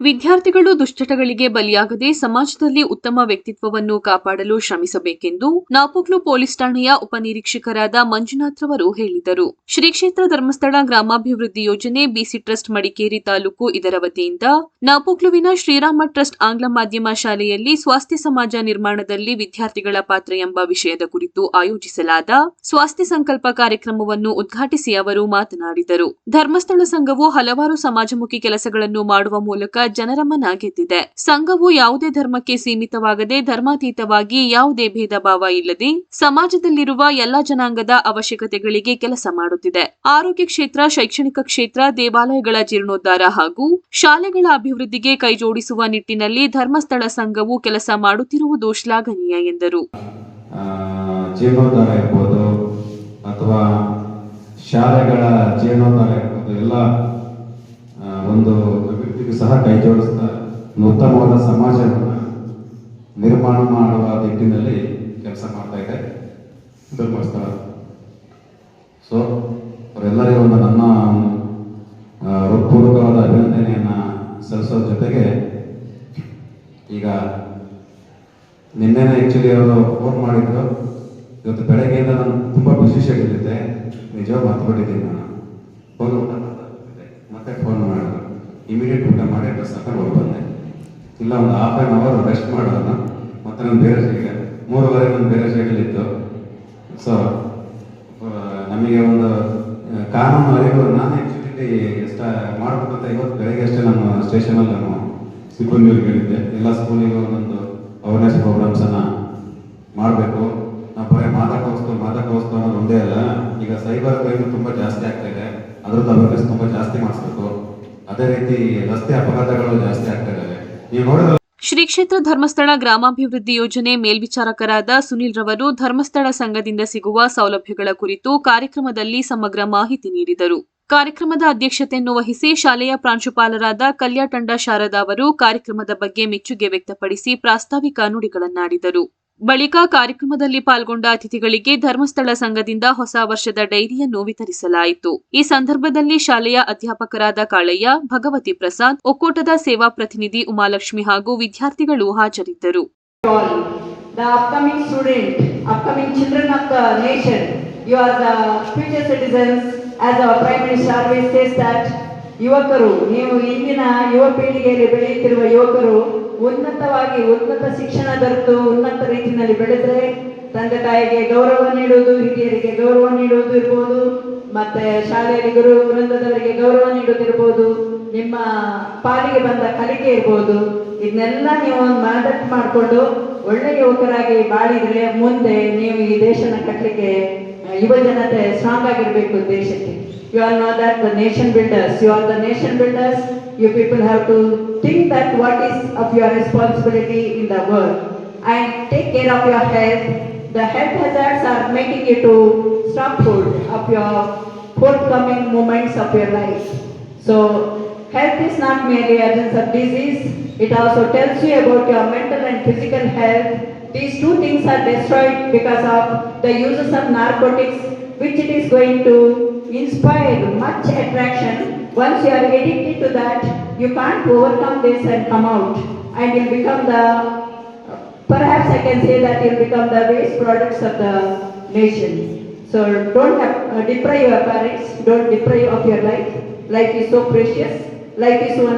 ವಿದ್ಯಾರ್ಥಿಗಳು ದುಶ್ಚಟಗಳಿಗೆ ಬಲಿಯಾಗದೆ ಸಮಾಜದಲ್ಲಿ ಉತ್ತಮ ವ್ಯಕ್ತಿತ್ವವನ್ನು ಕಾಪಾಡಲು ಶ್ರಮಿಸಬೇಕೆಂದು ನಾಪೋಕ್ಲು ಪೊಲೀಸ್ ಠಾಣೆಯ ಉಪನಿರೀಕ್ಷಕರಾದ ಮಂಜುನಾಥ್ ರವರು ಹೇಳಿದರು. ಶ್ರೀ ಕ್ಷೇತ್ರ ಧರ್ಮಸ್ಥಳ ಗ್ರಾಮಾಭಿವೃದ್ಧಿ ಯೋಜನೆ ಬಿಸಿ ಟ್ರಸ್ಟ್ ಮಡಿಕೇರಿ ತಾಲೂಕು ಇದರ ವತಿಯಿಂದ ನಾಪೋಕ್ಲುವಿನ ಶ್ರೀರಾಮ ಟ್ರಸ್ಟ್ ಆಂಗ್ಲ ಮಾಧ್ಯಮ ಶಾಲೆಯಲ್ಲಿ ಸ್ವಾಸ್ಥ್ಯ ಸಮಾಜ ನಿರ್ಮಾಣದಲ್ಲಿ ವಿದ್ಯಾರ್ಥಿಗಳ ಪಾತ್ರ ಎಂಬ ವಿಷಯದ ಕುರಿತು ಆಯೋಜಿಸಲಾದ ಸ್ವಾಸ್ಥ್ಯ ಸಂಕಲ್ಪ ಕಾರ್ಯಕ್ರಮವನ್ನು ಉದ್ಘಾಟಿಸಿ ಅವರು ಮಾತನಾಡಿದರು. ಧರ್ಮಸ್ಥಳ ಸಂಘವು ಹಲವಾರು ಸಮಾಜಮುಖಿ ಕೆಲಸಗಳನ್ನು ಮಾಡುವ ಮೂಲಕ ಜನರ ಮನ ಗೆದ್ದಿದೆ. ಸಂಘವು ಯಾವುದೇ ಧರ್ಮಕ್ಕೆ ಸೀಮಿತವಾಗದೆ ಧರ್ಮಾತೀತವಾಗಿ ಯಾವುದೇ ಭೇದ ಭಾವ ಇಲ್ಲದೆ ಸಮಾಜದಲ್ಲಿರುವ ಎಲ್ಲಾ ಜನಾಂಗದ ಅವಶ್ಯಕತೆಗಳಿಗೆ ಕೆಲಸ ಮಾಡುತ್ತಿದೆ. ಆರೋಗ್ಯ ಕ್ಷೇತ್ರ, ಶೈಕ್ಷಣಿಕ ಕ್ಷೇತ್ರ, ದೇವಾಲಯಗಳ ಜೀರ್ಣೋದ್ಧಾರ ಹಾಗೂ ಶಾಲೆಗಳ ಅಭಿವೃದ್ಧಿಗೆ ಕೈಜೋಡಿಸುವ ನಿಟ್ಟಿನಲ್ಲಿ ಧರ್ಮಸ್ಥಳ ಸಂಘವು ಕೆಲಸ ಮಾಡುತ್ತಿರುವುದು ಶ್ಲಾಘನೀಯ ಎಂದರು. ಜೀರ್ಣೋದ್ಧಾರ ಇರ್ಬೋದು ಅಥವಾ ಶಾಲೆಗಳ ಜೀರ್ಣೋದ್ಧಾರ ಇರ್ಬೋದು, ಎಲ್ಲ ಒಂದು ಅಭಿವೃದ್ಧಿಗೂ ಸಹ ಕೈ ಜೋಡಿಸ್ತಾ ಉತ್ತಮವಾದ ಸಮಾಜವನ್ನು ನಿರ್ಮಾಣ ಮಾಡುವ ನಿಟ್ಟಿನಲ್ಲಿ ಕೆಲಸ ಮಾಡ್ತಾ ಇದೆ ಧರ್ಮಸ್ಥಳ. ಸೊ ಅವರೆಲ್ಲರಿಗೂ ಒಂದು ನನ್ನ ಹೃತ್ಪೂರ್ವಕವಾದ ಅಭಿನಂದನೆಯನ್ನು ಸಲ್ಲಿಸೋದ್ರ ಜೊತೆಗೆ, ಈಗ ನಿನ್ನೆನೇ ಆ್ಯಕ್ಚುಲಿ ಅವರು ಫೋನ್ ಮಾಡಿದ್ರು. ಇವತ್ತು ಬೆಳಗ್ಗೆಯಿಂದ ನಾನು ತುಂಬ ಖುಷಿ ಶೆಡ್ಯೂಲಿದ್ದೆ, ನಿಜವಾಗಿ ಮರ್ತುಬಿಟ್ಟಿದ್ದೀನಿ. ನಾನು ಮತ್ತೆ ಫೋನ್ ಮಾಡಿದ್ರು. ಇಮಿಡಿಯೇಟ್ ಊಟ ಮಾಡಿ ಡ್ರೆಸ್ ಹಾಕೊಂಡು ಹೋಗಿ ಬಂದೆ. ಇಲ್ಲ ಒಂದು ಹಾಫ್ ಆನ್ ಅವರ್ ರೆಸ್ಟ್ ಮಾಡೋದನ್ನು ಮತ್ತೆ ನಾನು ಬೇರೆ ಶೈಲಿ 3:30 ನಾನು ಬೇರೆ ಶೈಲಿತ್ತು. ಸೊ ನಮಗೆ ಒಂದು ಕಾನೂನು ಅರಿವು ನಾನು ಆ್ಯಕ್ಚುಲಿ ಮಾಡಬೇಕಂತ ಇವತ್ತು ಬೆಳಗ್ಗೆ ಅಷ್ಟೇ ನಮ್ಮ ಸ್ಟೇಷನಲ್ಲಿ ನಾನು ಸಿಬ್ಬಂದಿಯವ್ರಿಗೆ ಹೇಳಿದ್ದೆ, ಎಲ್ಲ ಸ್ಕೂಲಿಗೂ ಒಂದೊಂದು ಅವೇರ್ನೆಸ್ ಪ್ರೋಗ್ರಾಮ್ಸನ್ನು ಮಾಡಬೇಕು. ನಾವು ಬರೀ ಮಾದಕೋಸ್ತು ಅನ್ನೋದು ಒಂದೇ ಅಲ್ಲ, ಈಗ ಸೈಬರ್ ಕ್ರೈಮ್ ತುಂಬ ಜಾಸ್ತಿ ಆಗ್ತಾ ಇದೆ, ಅದ್ರದ್ದು ಅವೇರ್ನೆಸ್ ತುಂಬ ಜಾಸ್ತಿ ಮಾಡಿಸ್ಬೇಕು. ಅದೇ ರೀತಿ ರಸ್ತೆ ಅಪಘಾತಗಳು ಜಾಸ್ತಿ ಆಗ್ತಾ ಇದ್ದಾವೆ. ನೀವು ನೋಡಿದ್ರೆ ಶ್ರೀ ಕ್ಷೇತ್ರ ಧರ್ಮಸ್ಥಳ ಗ್ರಾಮಾಭಿವೃದ್ಧಿ ಯೋಜನೆ ಮೇಲ್ವಿಚಾರಕರಾದ ಸುನಿಲ್ ರವರು ಧರ್ಮಸ್ಥಳ ಸಂಘದಿಂದ ಸಿಗುವ ಸೌಲಭ್ಯಗಳ ಕುರಿತು ಕಾರ್ಯಕ್ರಮದಲ್ಲಿ ಸಮಗ್ರ ಮಾಹಿತಿ ನೀಡಿದರು. ಕಾರ್ಯಕ್ರಮದ ಅಧ್ಯಕ್ಷತೆಯನ್ನು ವಹಿಸಿ ಶಾಲೆಯ ಪ್ರಾಂಶುಪಾಲರಾದ ಕಲ್ಯಾಟಂಡ ಶಾರದಾ ಅವರು ಕಾರ್ಯಕ್ರಮದ ಬಗ್ಗೆ ಮೆಚ್ಚುಗೆ ವ್ಯಕ್ತಪಡಿಸಿ ಪ್ರಾಸ್ತಾವಿಕ ನುಡಿಗಳನ್ನಾಡಿದರು. ಬಳಿಕ ಕಾರ್ಯಕ್ರಮದಲ್ಲಿ ಪಾಲ್ಗೊಂಡ ಅತಿಥಿಗಳಿಗೆ ಧರ್ಮಸ್ಥಳ ಸಂಘದಿಂದ ಹೊಸ ವರ್ಷದ ಡೈರಿಯನ್ನು ವಿತರಿಸಲಾಯಿತು. ಈ ಸಂದರ್ಭದಲ್ಲಿ ಶಾಲೆಯ ಅಧ್ಯಾಪಕರಾದ ಕಾಳಯ್ಯ, ಭಗವತಿ ಪ್ರಸಾದ್, ಒಕ್ಕೂಟದ ಸೇವಾ ಪ್ರತಿನಿಧಿ ಉಮಾಲಕ್ಷ್ಮಿ ಹಾಗೂ ವಿದ್ಯಾರ್ಥಿಗಳು ಹಾಜರಿದ್ದರು. ಯುವಕರು, ನೀವು ಇಂದಿನ ಯುವ ಪೀಳಿಗೆಯಲ್ಲಿ ಬೆಳೆಯುತ್ತಿರುವ ಯುವಕರು ಉನ್ನತ ಶಿಕ್ಷಣ ದೊರೆತು ಉನ್ನತ ರೀತಿಯಲ್ಲಿ ಬೆಳೆದ್ರೆ ತಂದೆ ತಾಯಿಗೆ ಗೌರವ ನೀಡುವುದು, ಹಿರಿಯರಿಗೆ ಗೌರವ ನೀಡುವುದು ಇರ್ಬೋದು, ಮತ್ತೆ ಶಾಲೆಯಲ್ಲಿ ಗುರು ವೃಂದದವರಿಗೆ ಗೌರವ ನೀಡುವುದಿರ್ಬೋದು, ನಿಮ್ಮ ಪಾಲಿಗೆ ಬಂದ ಕಲಿಕೆ ಇರ್ಬೋದು, ಇದನ್ನೆಲ್ಲ ನೀವು ಮಾದಟ್ ಮಾಡಿಕೊಂಡು ಒಳ್ಳೆ ಯುವಕರಾಗಿ ಬಾಳಿದ್ರೆ ಮುಂದೆ ನೀವು ಈ ದೇಶನ ಕಟ್ಟಲಿಕ್ಕೆ ಯುವ ಜನತೆ ಸ್ಟ್ರಾಂಗ್ ಆಗಿರ್ಬೇಕು ದೇಶಕ್ಕೆ. You all know that the nation builders, you are the nation builders. You people have to think that what is of your responsibility in the world and take care of your health. The health hazards are making you to stop hold of your forthcoming moments of your life. So health is not merely absence of disease, it also tells you about your mental and physical health. These two things are destroyed because of the uses of narcotics, which it is going to inspire much attraction. Once you are addicted to that, you can't overcome this and come out, and you'll become the, perhaps I can say that you'll become the waste products of the nation. So don't deprive your parents, don't deprive of your life. Life is so precious, life is so